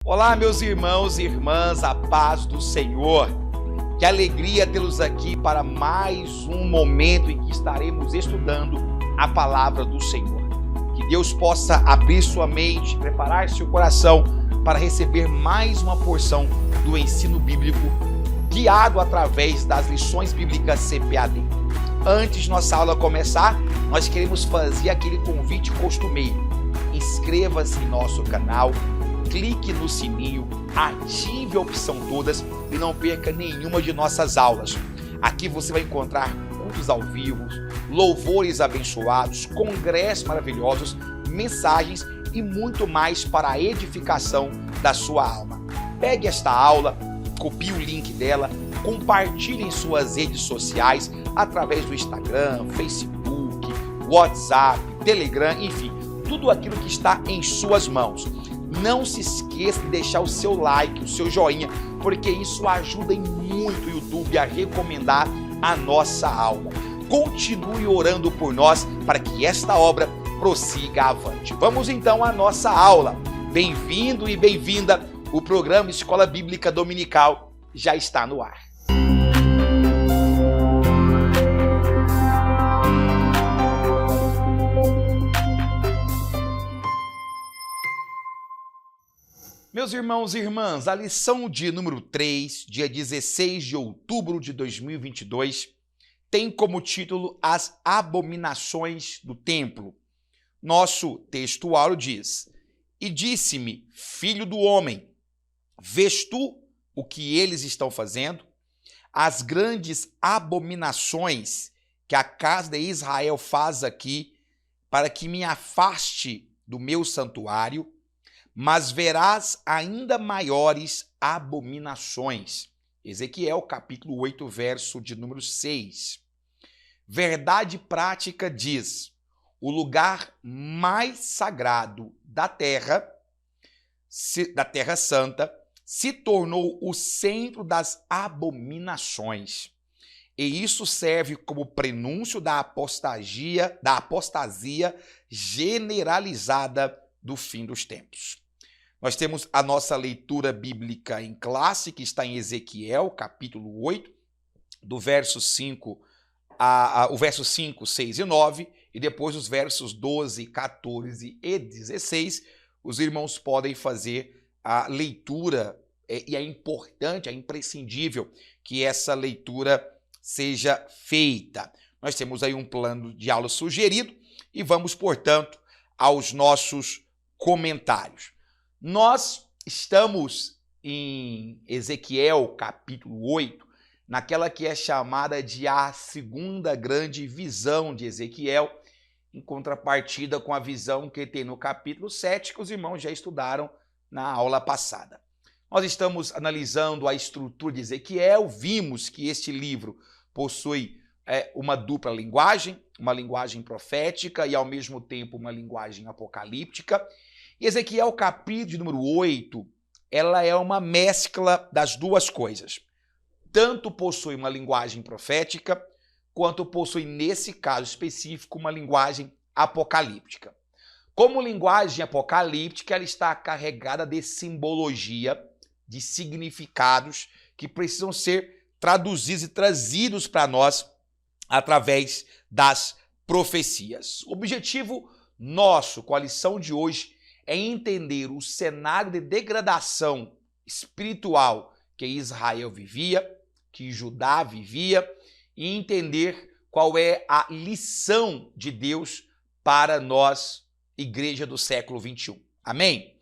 Olá, meus irmãos e irmãs, a paz do Senhor. Que alegria tê-los aqui para mais um momento em que estaremos estudando a palavra do Senhor. Que Deus possa abrir sua mente, preparar seu coração para receber mais uma porção do ensino bíblico guiado através das lições bíblicas CPAD. Antes de nossa aula começar, nós queremos fazer aquele convite costumeiro. Inscreva-se em nosso canal, clique no sininho, ative a opção todas e não perca nenhuma de nossas aulas. Aqui você vai encontrar cultos ao vivo, louvores abençoados, congressos maravilhosos, mensagens e muito mais para a edificação da sua alma. Pegue esta aula, copie o link dela, compartilhe em suas redes sociais através do Instagram, Facebook, WhatsApp, Telegram, enfim, tudo aquilo que está em suas mãos. Não se esqueça de deixar o seu like, o seu joinha, porque isso ajuda muito o YouTube a recomendar a nossa aula. Continue orando por nós para que esta obra prossiga avante. Vamos então à nossa aula. Bem-vindo e bem-vinda. O programa Escola Bíblica Dominical já está no ar. Meus irmãos e irmãs, a lição de número 3, dia 16 de outubro de 2022, tem como título As Abominações do Templo. Nosso textuário diz: E disse-me, filho do homem, vês tu o que eles estão fazendo? As grandes abominações que a casa de Israel faz aqui, para que me afaste do meu santuário, mas verás ainda maiores abominações. Ezequiel, capítulo 8, verso de número 6. Verdade prática diz: o lugar mais sagrado da Terra Santa, se tornou o centro das abominações. E isso serve como prenúncio da apostasia generalizada do fim dos tempos. Nós temos a nossa leitura bíblica em classe, que está em Ezequiel, capítulo 8, do verso 5, o verso 5, 6 e 9, e depois os versos 12, 14 e 16. Os irmãos podem fazer a leitura, e é importante, é imprescindível que essa leitura seja feita. Nós temos aí um plano de aula sugerido e vamos, portanto, aos nossos comentários. Nós estamos em Ezequiel, capítulo 8, naquela que é chamada de a segunda grande visão de Ezequiel, em contrapartida com a visão que tem no capítulo 7, que os irmãos já estudaram na aula passada. Nós estamos analisando a estrutura de Ezequiel, vimos que este livro possui uma dupla linguagem, uma linguagem profética e, ao mesmo tempo, uma linguagem apocalíptica. E Ezequiel, capítulo número 8, ela é uma mescla das duas coisas. Tanto possui uma linguagem profética, quanto possui, nesse caso específico, uma linguagem apocalíptica. Como linguagem apocalíptica, ela está carregada de simbologia, de significados que precisam ser traduzidos e trazidos para nós através das profecias. O objetivo nosso com a lição de hoje é entender o cenário de degradação espiritual que Israel vivia, que Judá vivia, e entender qual é a lição de Deus para nós, igreja do século 21. Amém?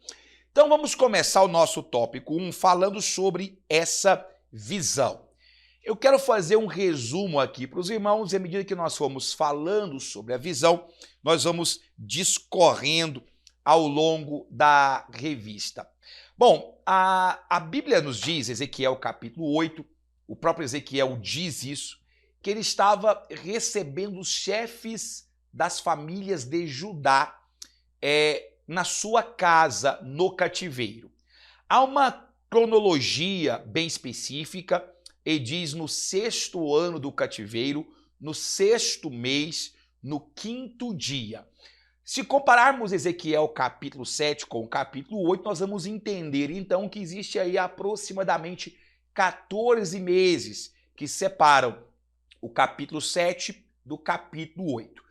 Então vamos começar o nosso tópico 1 falando sobre essa visão. Eu quero fazer um resumo aqui para os irmãos, e à medida que nós formos falando sobre a visão, nós vamos discorrendo ao longo da revista. Bom, a Bíblia nos diz, Ezequiel capítulo 8, o próprio Ezequiel diz isso, que ele estava recebendo os chefes das famílias de Judá na sua casa, no cativeiro. Há uma cronologia bem específica, e diz no 6º ano do cativeiro, no 6º mês, no 5º dia. Se compararmos Ezequiel capítulo 7 com o capítulo 8, nós vamos entender então que existe aí aproximadamente 14 meses que separam o capítulo 7 do capítulo 8.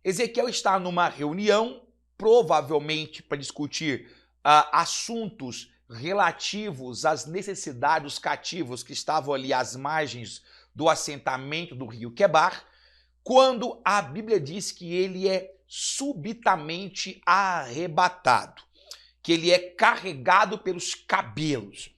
Ezequiel está numa reunião, provavelmente para discutir assuntos relativos às necessidades dos cativos que estavam ali às margens do assentamento do rio Quebar, quando a Bíblia diz que ele é subitamente arrebatado, que ele é carregado pelos cabelos.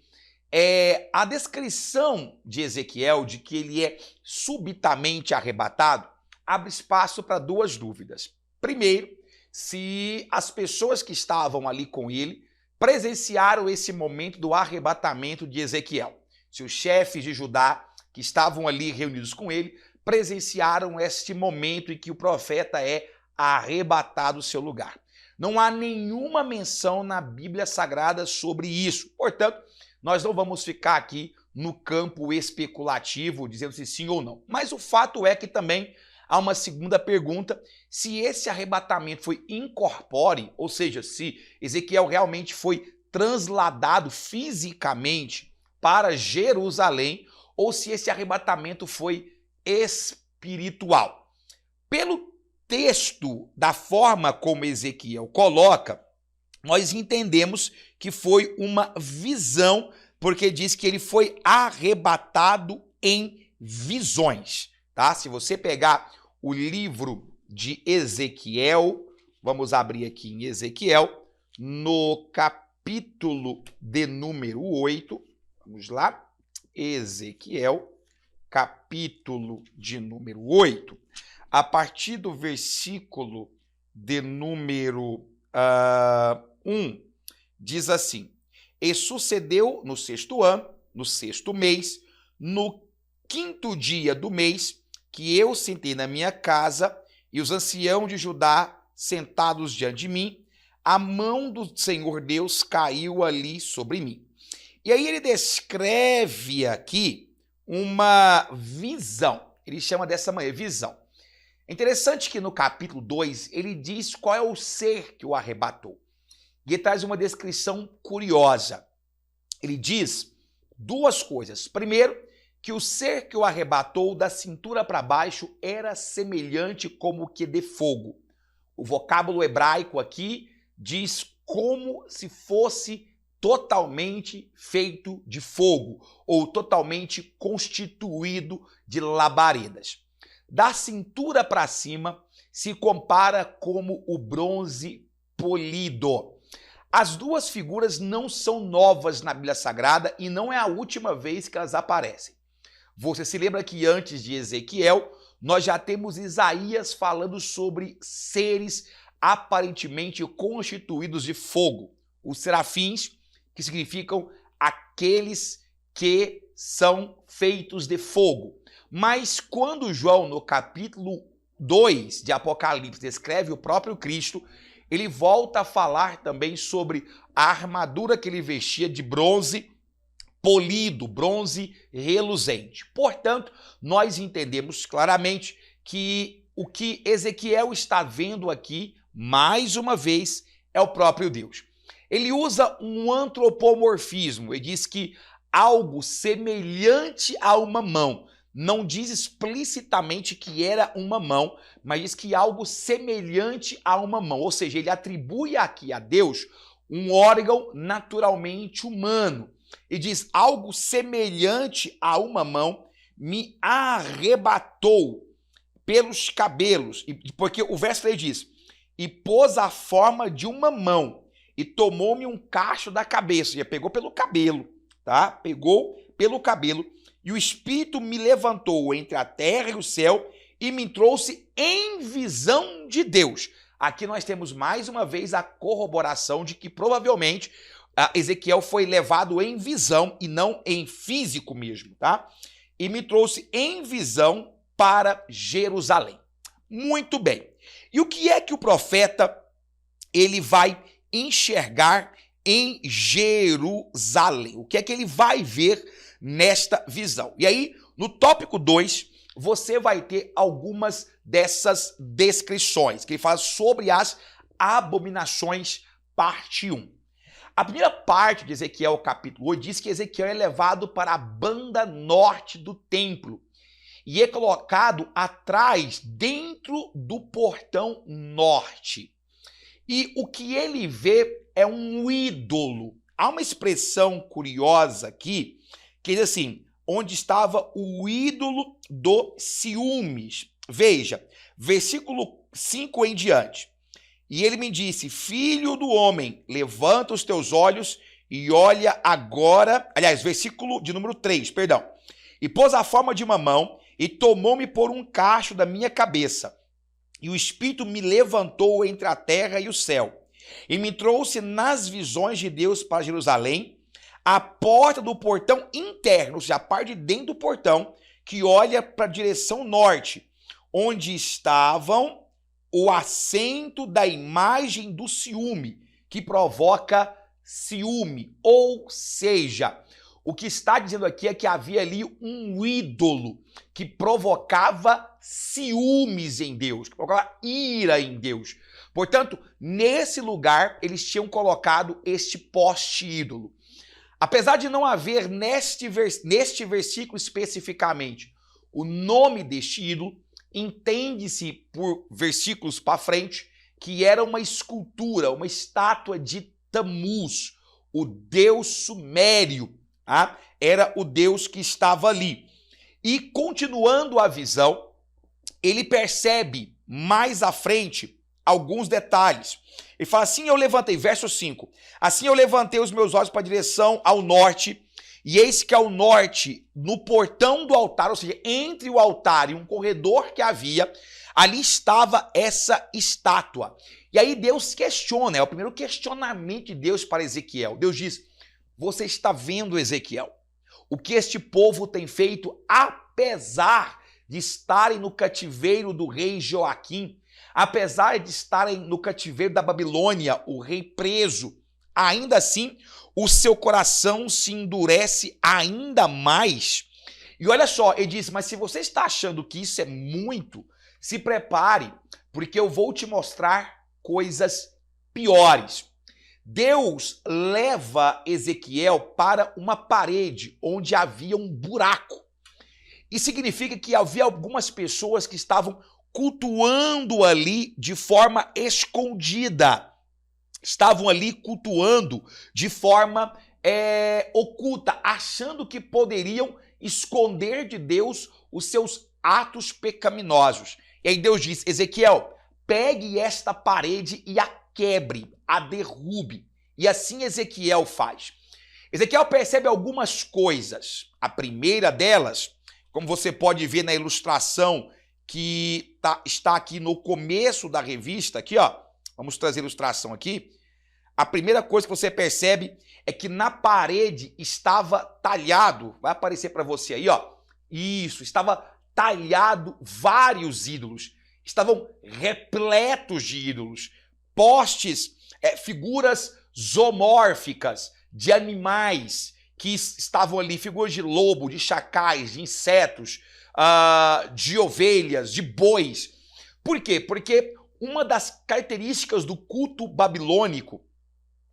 A descrição de Ezequiel de que ele é subitamente arrebatado abre espaço para duas dúvidas. Primeiro, se as pessoas que estavam ali com ele presenciaram esse momento do arrebatamento de Ezequiel. Se os chefes de Judá que estavam ali reunidos com ele presenciaram este momento em que o profeta é arrebatado do seu lugar. Não há nenhuma menção na Bíblia Sagrada sobre isso. Portanto, nós não vamos ficar aqui no campo especulativo, dizendo se sim ou não. Mas o fato é que também há uma segunda pergunta, se esse arrebatamento foi incorpore, ou seja, se Ezequiel realmente foi transladado fisicamente para Jerusalém, ou se esse arrebatamento foi espiritual. Pelo texto, da forma como Ezequiel coloca, nós entendemos que foi uma visão, porque diz que ele foi arrebatado em visões, tá? Se você pegar o livro de Ezequiel, vamos abrir aqui em Ezequiel, no capítulo de número 8, vamos lá, Ezequiel, capítulo de número 8, a partir do versículo de número 1, diz assim: E sucedeu no 6º ano, no 6º mês, no 5º dia do mês, que eu sentei na minha casa e os anciãos de Judá sentados diante de mim, a mão do Senhor Deus caiu ali sobre mim. E aí ele descreve aqui uma visão. Ele chama dessa maneira, visão. É interessante que no capítulo 2 ele diz qual é o ser que o arrebatou. E ele traz uma descrição curiosa. Ele diz duas coisas. Primeiro, que o ser que o arrebatou da cintura para baixo era semelhante como que de fogo. O vocábulo hebraico aqui diz como se fosse totalmente feito de fogo ou totalmente constituído de labaredas. Da cintura para cima se compara como o bronze polido. As duas figuras não são novas na Bíblia Sagrada e não é a última vez que elas aparecem. Você se lembra que antes de Ezequiel, nós já temos Isaías falando sobre seres aparentemente constituídos de fogo. Os serafins, que significam aqueles que são feitos de fogo. Mas quando João, no capítulo 2 de Apocalipse, descreve o próprio Cristo, ele volta a falar também sobre a armadura que ele vestia de bronze polido, bronze reluzente. Portanto, nós entendemos claramente que o que Ezequiel está vendo aqui, mais uma vez, é o próprio Deus. Ele usa um antropomorfismo, ele diz que algo semelhante a uma mão. Não diz explicitamente que era uma mão, mas diz que algo semelhante a uma mão. Ou seja, ele atribui aqui a Deus um órgão naturalmente humano. E diz, algo semelhante a uma mão me arrebatou pelos cabelos. Porque o verso 3 diz, e pôs a forma de uma mão e tomou-me um cacho da cabeça. Já pegou pelo cabelo, tá? Pegou pelo cabelo. E o Espírito me levantou entre a terra e o céu e me trouxe em visão de Deus. Aqui nós temos mais uma vez a corroboração de que provavelmente Ezequiel foi levado em visão e não em físico mesmo, tá? E me trouxe em visão para Jerusalém. Muito bem. E o que é que o profeta ele vai enxergar em Jerusalém? O que é que ele vai ver nesta visão? E aí, no tópico 2, você vai ter algumas dessas descrições, que ele fala sobre as abominações, parte 1. A primeira parte de Ezequiel, capítulo 8, diz que Ezequiel é levado para a banda norte do templo e é colocado atrás, dentro do portão norte. E o que ele vê é um ídolo. Há uma expressão curiosa aqui, que diz assim, onde estava o ídolo do ciúmes. Veja, versículo 5 em diante. E ele me disse, filho do homem, levanta os teus olhos e olha agora... Aliás, versículo de número 3, perdão. E pôs a forma de uma mão e tomou-me por um cacho da minha cabeça. E o Espírito me levantou entre a terra e o céu. E me trouxe nas visões de Deus para Jerusalém, a porta do portão interno, ou seja, a parte de dentro do portão, que olha para a direção norte, onde estavam o assento da imagem do ciúme, que provoca ciúme. Ou seja, o que está dizendo aqui é que havia ali um ídolo que provocava ciúmes em Deus, que provocava ira em Deus. Portanto, nesse lugar, eles tinham colocado este poste ídolo. Apesar de não haver neste versículo especificamente o nome deste ídolo, entende-se por versículos para frente que era uma escultura, uma estátua de Tamuz, o deus sumério, tá? Era o deus que estava ali. E continuando a visão, ele percebe mais à frente alguns detalhes. Ele fala assim, eu levantei, verso 5, assim eu levantei os meus olhos para a direção ao norte, e eis que ao norte, no portão do altar, ou seja, entre o altar e um corredor que havia, ali estava essa estátua. E aí Deus questiona, é o primeiro questionamento de Deus para Ezequiel. Deus diz, você está vendo, Ezequiel, o que este povo tem feito, apesar de estarem no cativeiro do rei Joaquim, apesar de estarem no cativeiro da Babilônia, o rei preso, ainda assim, o seu coração se endurece ainda mais. E olha só, ele diz, mas se você está achando que isso é muito, se prepare, porque eu vou te mostrar coisas piores. Deus leva Ezequiel para uma parede onde havia um buraco. Isso significa que havia algumas pessoas que estavam cultuando ali de forma escondida. Estavam ali cultuando de forma oculta, achando que poderiam esconder de Deus os seus atos pecaminosos. E aí Deus diz, Ezequiel, pegue esta parede e a quebre, a derrube. E assim Ezequiel faz. Ezequiel percebe algumas coisas. A primeira delas, como você pode ver na ilustração que está aqui no começo da revista, aqui ó, vamos trazer a ilustração aqui. A primeira coisa que você percebe é que na parede estava talhado, vai aparecer para você aí, ó. Isso, estava talhado vários ídolos. Estavam repletos de ídolos. Postes, figuras zoomórficas de animais que estavam ali, figuras de lobo, de chacais, de insetos, de ovelhas, de bois. Por quê? Porque uma das características do culto babilônico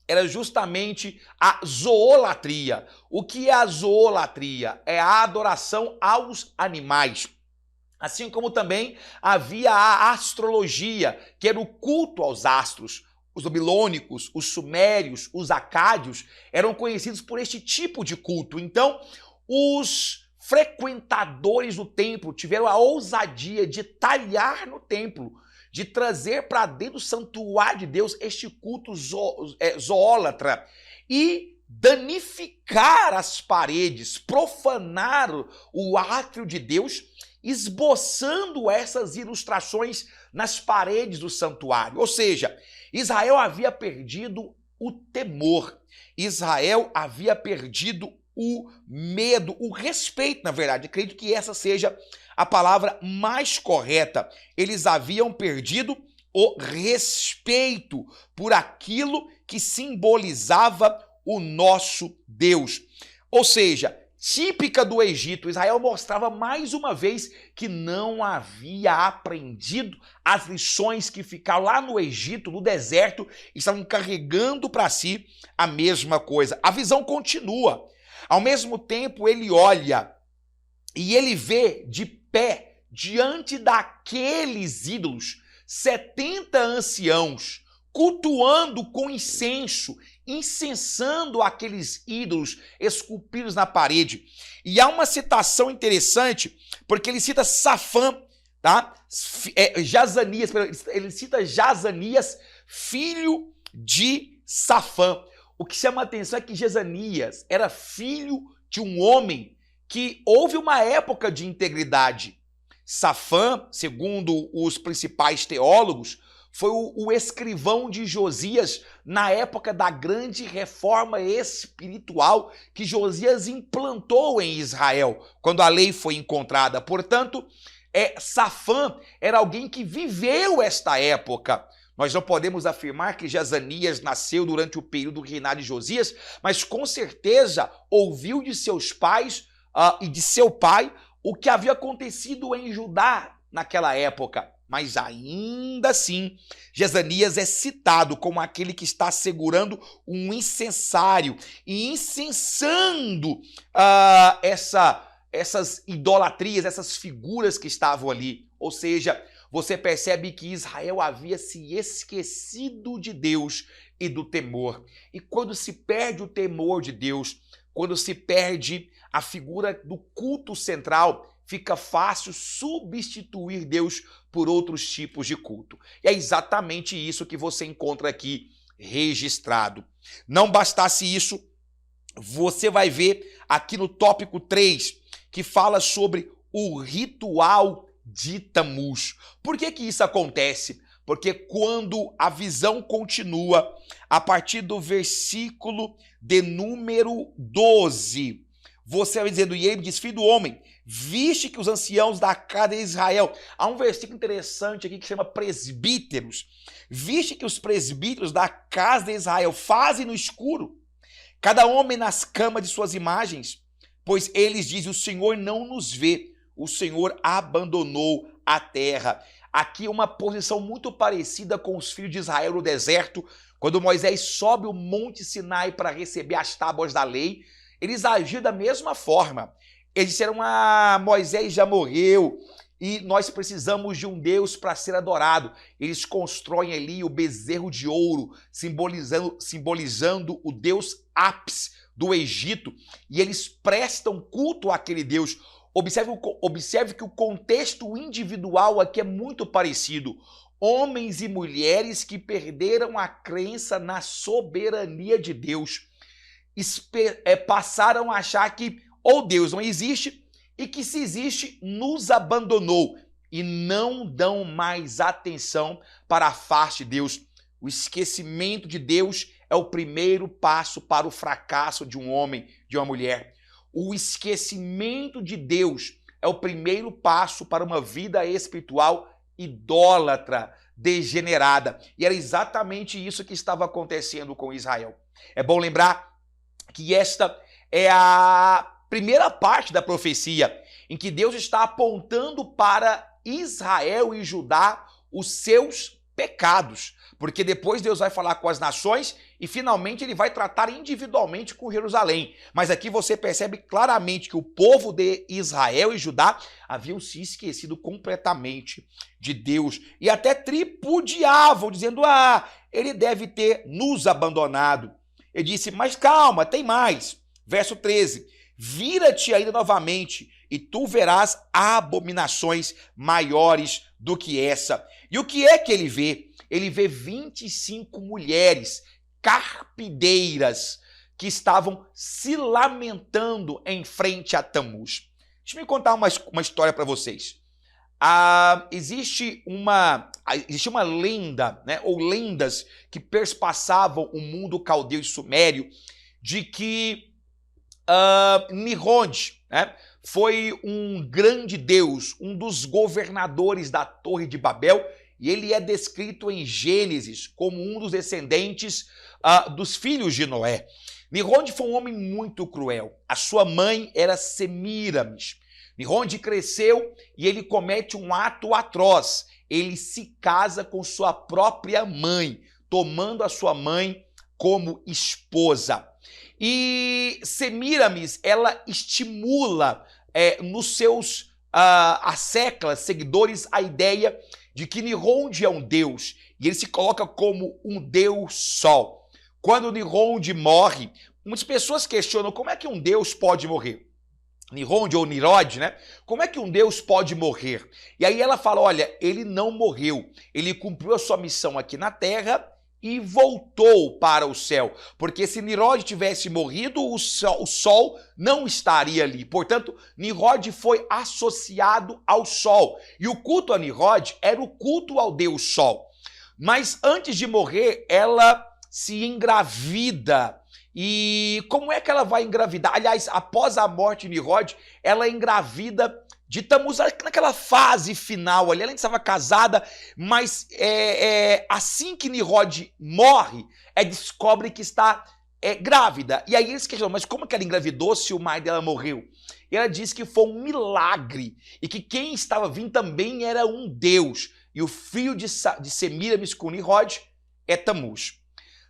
era justamente a zoolatria. O que é a zoolatria? É a adoração aos animais. Assim como também havia a astrologia, que era o culto aos astros. Os babilônicos, os sumérios, os acádios eram conhecidos por este tipo de culto. Então, os frequentadores do templo tiveram a ousadia de talhar no templo, de trazer para dentro do santuário de Deus este culto zoólatra e danificar as paredes, profanar o átrio de Deus, esboçando essas ilustrações nas paredes do santuário. Ou seja, Israel havia perdido o temor, Israel havia perdido o medo, o respeito, na verdade. Acredito que essa seja a palavra mais correta. Eles haviam perdido o respeito por aquilo que simbolizava o nosso Deus. Ou seja, típica do Egito. Israel mostrava mais uma vez que não havia aprendido as lições que ficaram lá no Egito, no deserto, e estavam carregando para si a mesma coisa. A visão continua. Ao mesmo tempo, ele olha e ele vê de pé, diante daqueles ídolos, 70 anciãos, cultuando com incenso, incensando aqueles ídolos esculpidos na parede. E há uma citação interessante, porque ele cita Safã, tá? Jazanias, ele cita Jazanias, filho de Safã. O que chama a atenção é que Jazanias era filho de um homem que houve uma época de integridade. Safã, segundo os principais teólogos, foi o escrivão de Josias na época da grande reforma espiritual que Josias implantou em Israel, quando a lei foi encontrada. Portanto, Safã era alguém que viveu esta época. Nós não podemos afirmar que Jazanias nasceu durante o período do reinado de Josias, mas com certeza ouviu de seus pais e de seu pai o que havia acontecido em Judá naquela época. Mas ainda assim, Jazanias é citado como aquele que está segurando um incensário e incensando essas idolatrias, essas figuras que estavam ali. Ou seja, você percebe que Israel havia se esquecido de Deus e do temor. E quando se perde o temor de Deus, quando se perde a figura do culto central, fica fácil substituir Deus por outros tipos de culto. E é exatamente isso que você encontra aqui registrado. Não bastasse isso, você vai ver aqui no tópico 3, que fala sobre o ritual de Tamuz. Por que isso acontece? Porque quando a visão continua, a partir do versículo de número 12, você vai dizendo, e ele diz, filho do homem, viste que os anciãos da casa de Israel, há um versículo interessante aqui que chama presbíteros, viste que os presbíteros da casa de Israel fazem no escuro, cada homem nas camas de suas imagens, pois eles dizem, o Senhor não nos vê, o Senhor abandonou a terra. Aqui uma posição muito parecida com os filhos de Israel no deserto, quando Moisés sobe o Monte Sinai para receber as tábuas da lei, eles agiram da mesma forma. Eles disseram, Moisés já morreu e nós precisamos de um Deus para ser adorado. Eles constroem ali o bezerro de ouro, simbolizando o Deus Apis do Egito, e eles prestam culto àquele Deus. Observe que o contexto individual aqui é muito parecido. Homens e mulheres que perderam a crença na soberania de Deus, passaram a achar que ou Deus não existe e que se existe nos abandonou e não dão mais atenção para a face de Deus. O esquecimento de Deus é o primeiro passo para o fracasso de um homem, de uma mulher. O esquecimento de Deus é o primeiro passo para uma vida espiritual idólatra, degenerada. E era exatamente isso que estava acontecendo com Israel. É bom lembrar que esta é a primeira parte da profecia, em que Deus está apontando para Israel e Judá os seus pecados. Porque depois Deus vai falar com as nações e finalmente ele vai tratar individualmente com Jerusalém. Mas aqui você percebe claramente que o povo de Israel e Judá haviam se esquecido completamente de Deus e até tripudiavam, dizendo, ele deve ter nos abandonado. Ele disse, mas calma, tem mais. Verso 13, vira-te ainda novamente e tu verás abominações maiores do que essa. E o que é que ele vê? Ele vê 25 mulheres carpideiras que estavam se lamentando em frente a Tamuz. Deixa eu contar uma história para vocês. Existe uma lenda, né, ou lendas que perspassavam o mundo caldeu e sumério, de que Nimrod, né, foi um grande deus, um dos governadores da Torre de Babel, e ele é descrito em Gênesis como um dos descendentes dos filhos de Noé. Nimrod foi um homem muito cruel. A sua mãe era Semíramis. Nimrod cresceu e ele comete um ato atroz. Ele se casa com sua própria mãe, tomando a sua mãe como esposa. E Semíramis, ela estimula nos seus asseclas, seguidores, a ideia de que Nimrod é um deus. E ele se coloca como um deus sol. Quando Nimrod morre, muitas pessoas questionam como é que um deus pode morrer. Nimrod ou Nirod, né? Como é que um deus pode morrer? E aí ela fala, olha, ele não morreu. Ele cumpriu a sua missão aqui na Terra e voltou para o céu. Porque se Nirod tivesse morrido, o sol não estaria ali. Portanto, Nimrod foi associado ao sol. E o culto a Nimrod era o culto ao deus sol. Mas antes de morrer, ela se engravida. E como é que ela vai engravidar? Aliás, após a morte de Nimrod, ela engravida de Tamuz, naquela fase final ali. Ela ainda estava casada, mas assim que Nimrod morre, descobre que está grávida. E aí eles questionam, mas como que ela engravidou se o marido dela morreu? E ela diz que foi um milagre e que quem estava vindo também era um deus. E o filho de Semíramis com Nimrod é Tamuz.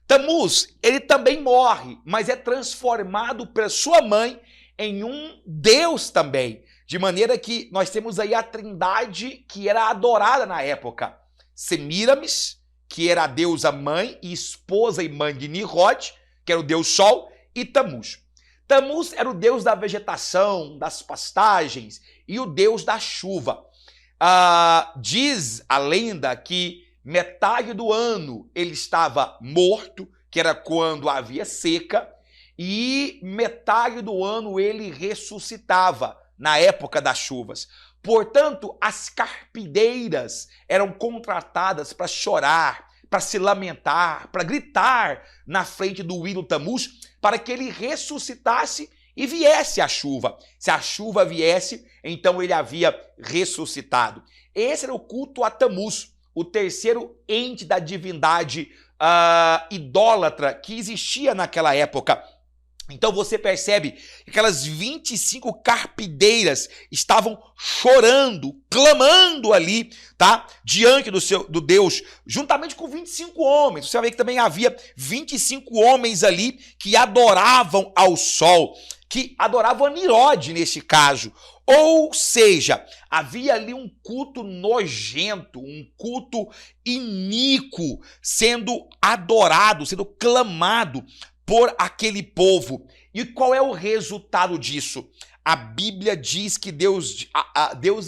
Tamuz, ele também morre, mas é transformado pela sua mãe em um deus também. De maneira que nós temos aí a trindade que era adorada na época. Semíramis, que era a deusa mãe e esposa e mãe de Nimrod, que era o deus sol, e Tamuz. Tamuz era o deus da vegetação, das pastagens e o deus da chuva. Diz a lenda que metade do ano ele estava morto, que era quando havia seca, e metade do ano ele ressuscitava, na época das chuvas. Portanto, as carpideiras eram contratadas para chorar, para se lamentar, para gritar na frente do ídolo Tamuz, para que ele ressuscitasse e viesse a chuva. Se a chuva viesse, então ele havia ressuscitado. Esse era o culto a Tamuz, o terceiro ente da divindade idólatra que existia naquela época. Então você percebe que aquelas 25 carpideiras estavam chorando, clamando ali, tá? Diante do Deus, juntamente com 25 homens. Você vai ver que também havia 25 homens ali que adoravam ao sol, que adoravam a Nirod nesse caso. Ou seja, havia ali um culto nojento, um culto iníquo sendo adorado, sendo clamado por aquele povo. E qual é o resultado disso? A Bíblia diz que Deus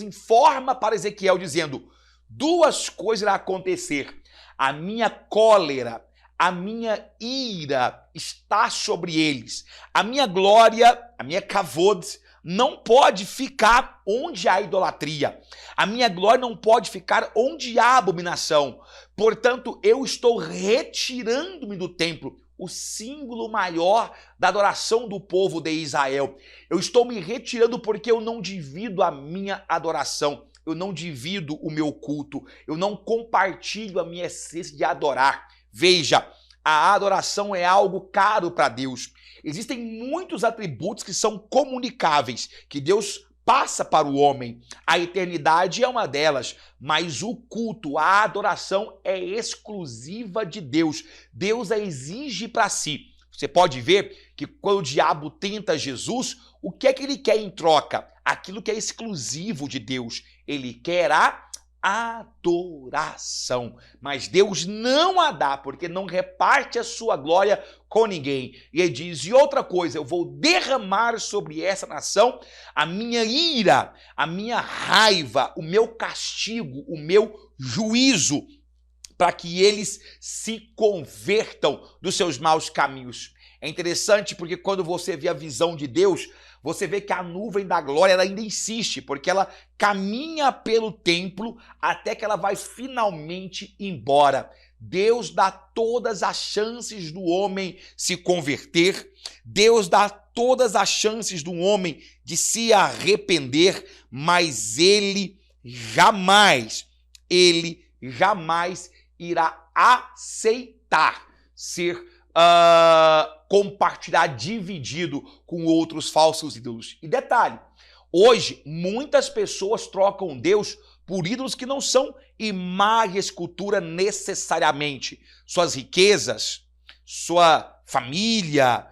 informa para Ezequiel dizendo: duas coisas irão acontecer. A minha cólera, a minha ira está sobre eles. A minha glória, a minha kavod, não pode ficar onde há idolatria. A minha glória não pode ficar onde há abominação. Portanto, eu estou retirando-me do templo, o símbolo maior da adoração do povo de Israel. Eu estou me retirando porque eu não divido a minha adoração, eu não divido o meu culto, eu não compartilho a minha essência de adorar. Veja, a adoração é algo caro para Deus. Existem muitos atributos que são comunicáveis, que Deus passa para o homem. A eternidade é uma delas, mas o culto, a adoração é exclusiva de Deus. Deus a exige para si. Você pode ver que quando o diabo tenta Jesus, o que é que ele quer em troca? Aquilo que é exclusivo de Deus. Ele quer a adoração. Mas Deus não a dá, porque não reparte a sua glória com ninguém. E ele diz, e outra coisa, eu vou derramar sobre essa nação a minha ira, a minha raiva, o meu castigo, o meu juízo, para que eles se convertam dos seus maus caminhos. É interessante porque quando você vê a visão de Deus, você vê que a nuvem da glória ela ainda insiste, porque ela caminha pelo templo até que ela vai finalmente embora. Deus dá todas as chances do homem se converter, Deus dá todas as chances do homem de se arrepender, mas ele jamais irá aceitar ser compartilhar dividido com outros falsos ídolos. E detalhe, hoje muitas pessoas trocam Deus por ídolos que não são imagem e escultura necessariamente. Suas riquezas, sua família,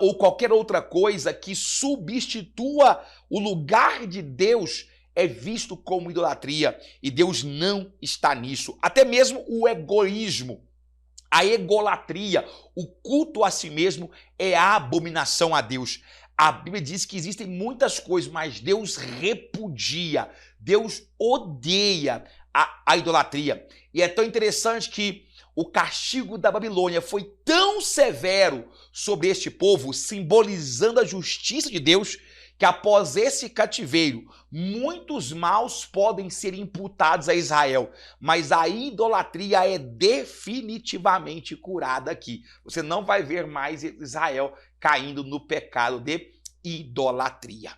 ou qualquer outra coisa que substitua o lugar de Deus é visto como idolatria, e Deus não está nisso. Até mesmo o egoísmo, a egolatria, o culto a si mesmo é a abominação a Deus. A Bíblia diz que existem muitas coisas, mas Deus repudia, Deus odeia a idolatria. E é tão interessante que o castigo da Babilônia foi tão severo sobre este povo, simbolizando a justiça de Deus, que após esse cativeiro, muitos maus podem ser imputados a Israel, mas a idolatria é definitivamente curada aqui. Você não vai ver mais Israel caindo no pecado de idolatria.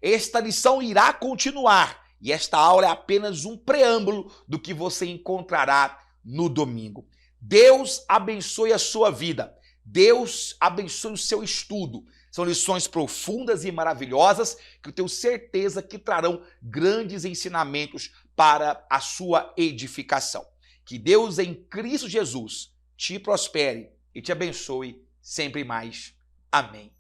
Esta lição irá continuar, e esta aula é apenas um preâmbulo do que você encontrará no domingo. Deus abençoe a sua vida. Deus abençoe o seu estudo. São lições profundas e maravilhosas que eu tenho certeza que trarão grandes ensinamentos para a sua edificação. Que Deus em Cristo Jesus te prospere e te abençoe sempre mais. Amém.